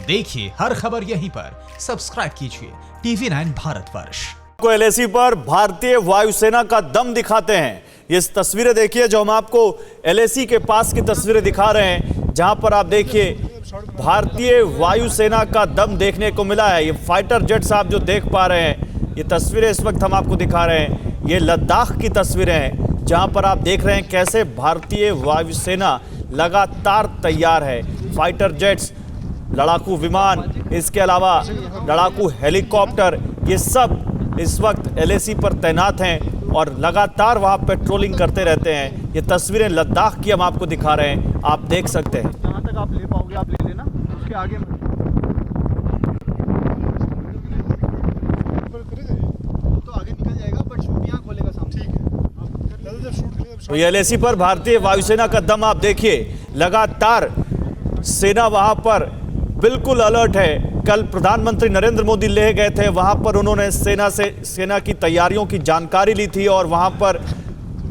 देखिए हर खबर यहीं पर, सब्सक्राइब कीजिए TV9 भारतवर्ष को LAC पर भारतीय वायुसेना का दम दिखाते हैं। ये तस्वीरें देखिए जो हम आपको LAC के पास की तस्वीरें दिखा रहे हैं, जहां पर आप देखिए भारतीय वायुसेना का दम देखने को मिला है। ये फाइटर जेट्स आप जो देख पा रहे हैं, ये तस्वीरें इस वक्त हम आपको दिखा रहे हैं, ये लद्दाख की तस्वीरें हैं, जहां पर आप देख रहे हैं कैसे भारतीय वायुसेना लगातार तैयार है। फाइटर जेट्स, लड़ाकू विमान, इसके अलावा लड़ाकू हेलीकॉप्टर, ये सब इस वक्त LAC पर तैनात हैं और लगातार वहां पेट्रोलिंग करते रहते हैं। ये तस्वीरें लद्दाख की हम आपको दिखा रहे हैं, आप देख सकते हैं। जहाँ तक आप ले पाओगे आप ले लेना, उसके आगे तो आगे निकल जाएगा, बट शूट यहाँ खोलेगा सामने। ठीक है, तो ये LAC पर भारतीय वायुसेना का दम आप देखिए, लगातार सेना वहां पर बिल्कुल अलर्ट है। कल प्रधानमंत्री नरेंद्र मोदी लेह गए थे, वहां पर उन्होंने सेना की तैयारियों की जानकारी ली थी और वहां पर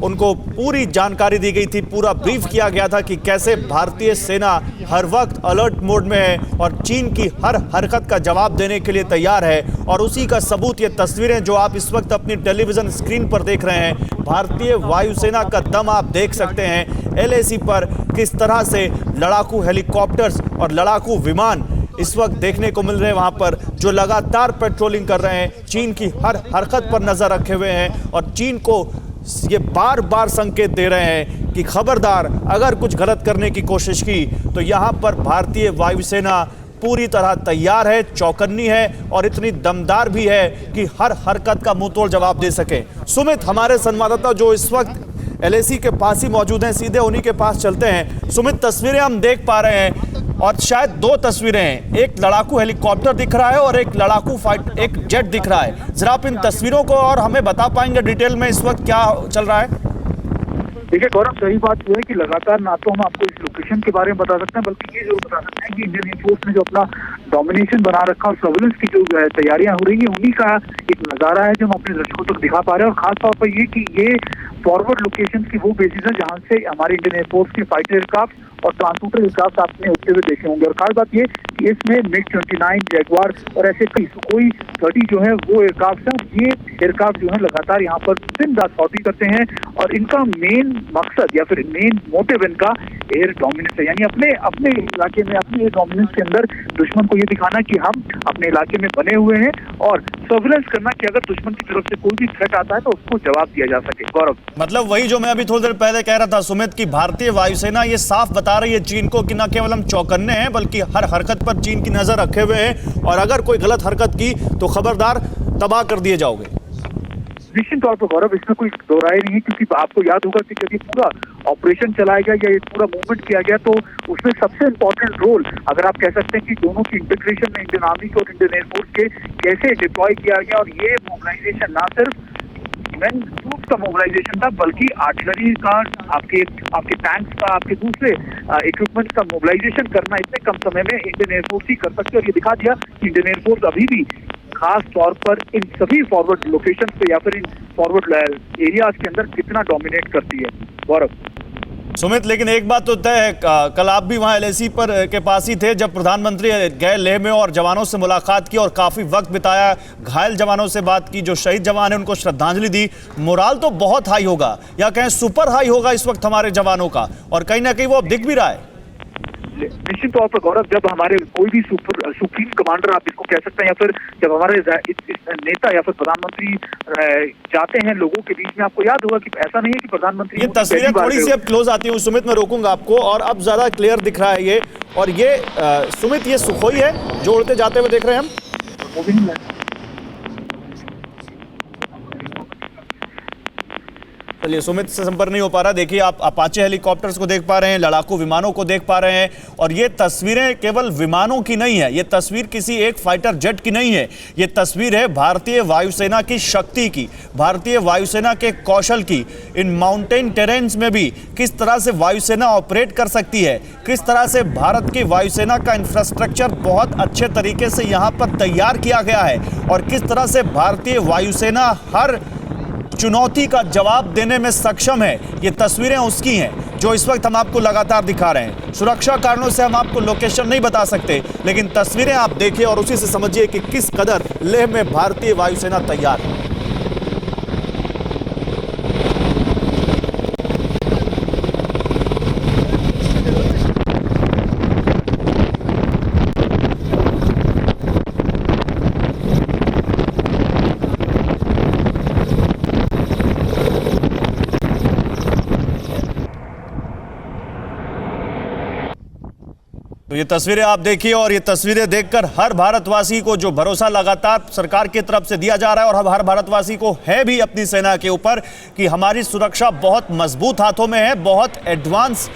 उनको पूरी जानकारी दी गई थी, पूरा ब्रीफ किया गया था कि कैसे भारतीय सेना हर वक्त अलर्ट मोड में है और चीन की हर हरकत का जवाब देने के लिए तैयार है। और उसी का सबूत ये तस्वीरें जो आप इस वक्त अपनी टेलीविजन स्क्रीन पर देख रहे हैं, भारतीय वायुसेना का दम आप देख सकते हैं। LAC पर किस तरह से लड़ाकू हेलीकॉप्टर्स और लड़ाकू विमान इस वक्त देखने को मिल रहे हैं, वहां पर जो लगातार पेट्रोलिंग कर रहे हैं, चीन की हर हरकत पर नजर रखे हुए हैं और चीन को ये बार बार संकेत दे रहे हैं कि खबरदार, अगर कुछ गलत करने की कोशिश की तो यहां पर भारतीय वायुसेना पूरी तरह तैयार है, चौकन्नी है और इतनी दमदार भी है कि हर हरकत का मुंहतोड़ जवाब दे सके। सुमित, हमारे संवाददाता जो इस वक्त LAC के पास ही मौजूद हैं, सीधे उन्हीं के पास चलते हैं। सुमित, तस्वीरें हम देख पा रहे हैं और शायद दो तस्वीरें हैं, एक लड़ाकू हेलीकॉप्टर दिख रहा है और एक लड़ाकू एक जेट दिख रहा है। जरा आप इन तस्वीरों को और हमें बता पाएंगे डिटेल में इस वक्त क्या चल रहा है? देखिए गौरव, सही बात यह है कि लगातार ना तो हम आपको इस लोकेशन के बारे में बता सकते हैं, बल्कि ये जरूर बता सकते हैं कि इंडियन एयरफोर्स ने जो अपना डोमिनेशन बना रखा और सर्विलेंस की जो तैयारियां हो रही है, उन्हीं का एक नजारा है जो हम अपने दर्शकों तक दिखा पा रहे हैं। और खासतौर पर ये कि ये फॉरवर्ड लोकेशन की वो बेसिस है जहां से हमारे इंडियन एयरफोर्स के फाइटर एयरक्राफ्ट और ट्रांसपोर्टर एयरक्राफ्ट आपने उठते हुए देखे होंगे। और खास बात ये कि इसमें MiG-29, जैगवार और ऐसे कई सुखोई 30 जो है वो एयरक्राफ्ट हैं। ये एयरक्राफ्ट जो है लगातार यहाँ पर दिन रात सॉर्टी करते हैं और इनका मेन मकसद या फिर मेन मोटिव इनका एयर डोमिनेंस है, यानी अपने इलाके में, अपने एयर डोमिनेंस के अंदर दुश्मन को ये दिखाना कि हम अपने इलाके में बने हुए हैं और सर्विलेंस करना कि अगर दुश्मन की तरफ से कोई भी थ्रेट आता है तो उसको जवाब दिया जा सके। गौरव, मतलब वही जो मैं अभी थोड़ी देर पहले कह रहा था सुमित, की भारतीय वायुसेना ये साफ बता रही है चीन को कि न केवल हम चौकन्ने हैं बल्कि हर हरकत पर चीन की नजर रखे हुए हैं और अगर कोई गलत हरकत की तो खबरदार, तबाह कर दिए जाओगे। निश्चित तौर पर गौरव, इसमें कोई दो राय नहीं है, क्योंकि आपको याद होगा कि जब ये पूरा ऑपरेशन चलाया गया या ये पूरा मूवमेंट किया गया तो उसमें सबसे इम्पोर्टेंट रोल, अगर आप कह सकते हैं कि दोनों की इंटीग्रेशन में इंडियन आर्मी के और इंडियन एयरफोर्स के कैसे डिप्लॉय किया गया। और ये मोबिलाइजेशन ना सिर्फ ट्रूप्स का मोबिलाइजेशन था, बल्कि आर्टिलरी का, आपके टैंक्स का, आपके दूसरे इक्विपमेंट्स का मोबिलाइजेशन करना इतने कम समय में इंडियन एयरफोर्स ही कर सकते हैं। और ये दिखा दिया कि इंडियन एयरफोर्स अभी भी खास तौर पर इन सभी फॉरवर्ड लोकेशन पे या फिर इन फॉरवर्ड एरियाज के अंदर कितना डोमिनेट करती है। गौरव, सुमित, लेकिन एक बात तो तय है, कल आप भी वहां LAC पर के पास ही थे जब प्रधानमंत्री गए लेह में और जवानों से मुलाकात की और काफी वक्त बिताया, घायल जवानों से बात की, जो शहीद जवान है उनको श्रद्धांजलि दी। मोराल तो बहुत हाई होगा या कहें सुपर हाई होगा इस वक्त हमारे जवानों का, और कहीं ना कहीं वो अब दिख भी रहा है। निश्चित तौर पर गौरव, जब हमारे कोई भी सुप्रीम कमांडर आप इसको कह सकते हैं या फिर जब हमारे नेता या फिर प्रधानमंत्री जाते हैं लोगों के बीच में, आपको याद होगा कि ऐसा नहीं है कि प्रधानमंत्री, ये तस्वीरें थोड़ी सी अब क्लोज आती है सुमित, मैं रोकूंगा आपको, और अब ज्यादा क्लियर दिख रहा है ये। और ये सुमित, ये सुखोई है जो उड़ते जाते हुए देख रहे हैं हम। चलिए, सुमित से संपर्क नहीं हो पा रहा। देखिए, आप अपाचे हेलीकॉप्टर्स को देख पा रहे हैं, लड़ाकू विमानों को देख पा रहे हैं, और ये तस्वीरें केवल विमानों की नहीं है, ये तस्वीर किसी एक फाइटर जेट की नहीं है, ये तस्वीर है भारतीय वायुसेना की शक्ति की, भारतीय वायुसेना के कौशल की। इन माउंटेन टेरेन्स में भी किस तरह से वायुसेना ऑपरेट कर सकती है, किस तरह से भारत की वायुसेना का इंफ्रास्ट्रक्चर बहुत अच्छे तरीके से यहाँ पर तैयार किया गया है, और किस तरह से भारतीय वायुसेना हर चुनौती का जवाब देने में सक्षम है, ये तस्वीरें उसकी हैं। जो इस वक्त हम आपको लगातार दिखा रहे हैं। सुरक्षा कारणों से हम आपको लोकेशन नहीं बता सकते, लेकिन तस्वीरें आप देखिए और उसी से समझिए कि किस कदर लेह में भारतीय वायुसेना तैयार है। तो ये तस्वीरें आप देखिए और ये तस्वीरें देखकर हर भारतवासी को जो भरोसा लगातार सरकार की तरफ से दिया जा रहा है और हर भारतवासी को है भी अपनी सेना के ऊपर कि हमारी सुरक्षा बहुत मजबूत हाथों में है, बहुत एडवांस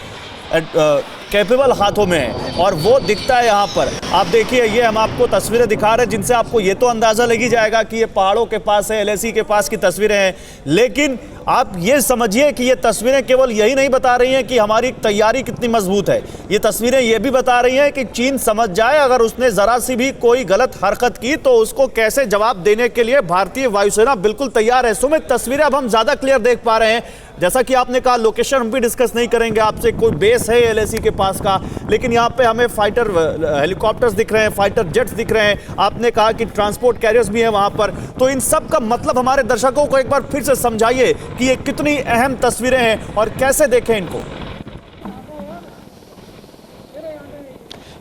कैपेबल हाथों में है और वो दिखता है यहाँ पर। आप देखिए, ये हम आपको तस्वीरें दिखा रहे हैं जिनसे आपको ये तो अंदाजा लग ही जाएगा कि ये पहाड़ों के पास है, LAC के पास की तस्वीरें हैं, लेकिन आप ये समझिए कि ये तस्वीरें केवल यही नहीं बता रही हैं कि हमारी तैयारी कितनी मजबूत है, ये तस्वीरें ये भी बता रही हैं कि चीन समझ जाए अगर उसने जरा सी भी कोई गलत हरकत की तो उसको कैसे जवाब देने के लिए भारतीय वायुसेना बिल्कुल तैयार है। सुमित, तस्वीरें अब हम ज्यादा क्लियर देख पा रहे हैं। जैसा कि आपने कहा, लोकेशन हम भी डिस्कस नहीं करेंगे आपसे, कोई बेस है LAC के पास का, लेकिन यहाँ पे हमें फाइटर हेलीकॉप्टर्स दिख रहे हैं, फाइटर जेट्स दिख रहे हैं। आपने कहा कि ट्रांसपोर्ट कैरियर्स भी हैं वहाँ पर, तो इन सब का मतलब हमारे दर्शकों को एक बार फिर से समझाइए कि ये कितनी अहम तस्वीरें हैं और कैसे देखें इनको।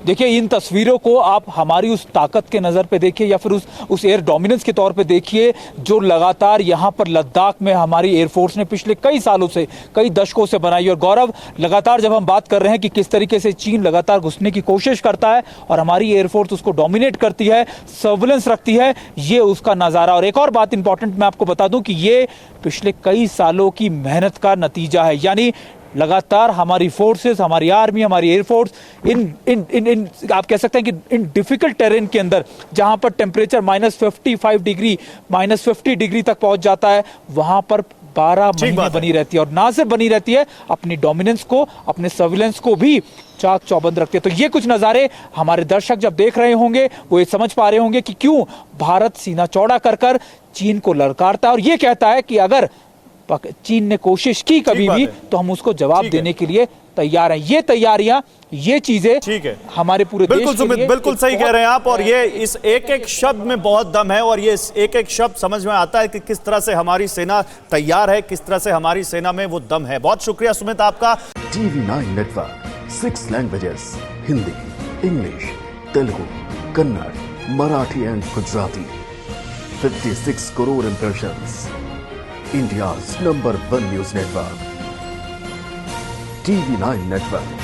देखिए, इन तस्वीरों को आप हमारी उस ताकत के नज़र पे देखिए या फिर उस एयर डोमिनेंस के तौर पे देखिए जो लगातार यहाँ पर लद्दाख में हमारी एयरफोर्स ने पिछले कई सालों से, कई दशकों से बनाई। और गौरव, लगातार जब हम बात कर रहे हैं कि किस तरीके से चीन लगातार घुसने की कोशिश करता है और हमारी एयरफोर्स उसको डोमिनेट करती है, सर्विलेंस रखती है, ये उसका नज़ारा। और एक और बात इंपॉर्टेंट मैं आपको बता दूं कि ये पिछले कई सालों की मेहनत का नतीजा है। यानी लगातार हमारी फोर्सेस, हमारी आर्मी, हमारी एयरफोर्स इन आप कह सकते हैं कि इन डिफिकल्ट टेरेन के अंदर जहां पर टेम्परेचर -55 डिग्री, -50 डिग्री तक पहुंच जाता है, वहां पर 12 महीने बनी रहती है और ना सिर्फ बनी रहती है, अपनी डोमिनेंस को, अपने सर्विलेंस को भी चाक चौबंद रखते हैं। तो ये कुछ नज़ारे हमारे दर्शक जब देख रहे होंगे वो ये समझ पा रहे होंगे कि क्यों भारत सीना चौड़ा कर कर चीन को ललकारता है और ये कहता है कि अगर चीन ने कोशिश की कभी भी तो हम उसको जवाब देने के लिए तैयार हैं। ये तैयारियां, ये चीजें ठीक है हमारे पूरे देश के लिए। सुमित, बिल्कुल सही कह रहे हैं आप और ये इस एक एक शब्द में बहुत दम है और ये एक एक शब्द समझ में आता है कि किस तरह से हमारी सेना तैयार है, किस तरह से हमारी सेना में वो दम है। बहुत शुक्रिया सुमित आपका। TV9 network, 6 languages, Hindi, English, Telugu, Kannada, Marathi and Gujarati, 56 crore impressions, India's #1 news network, TV9 network.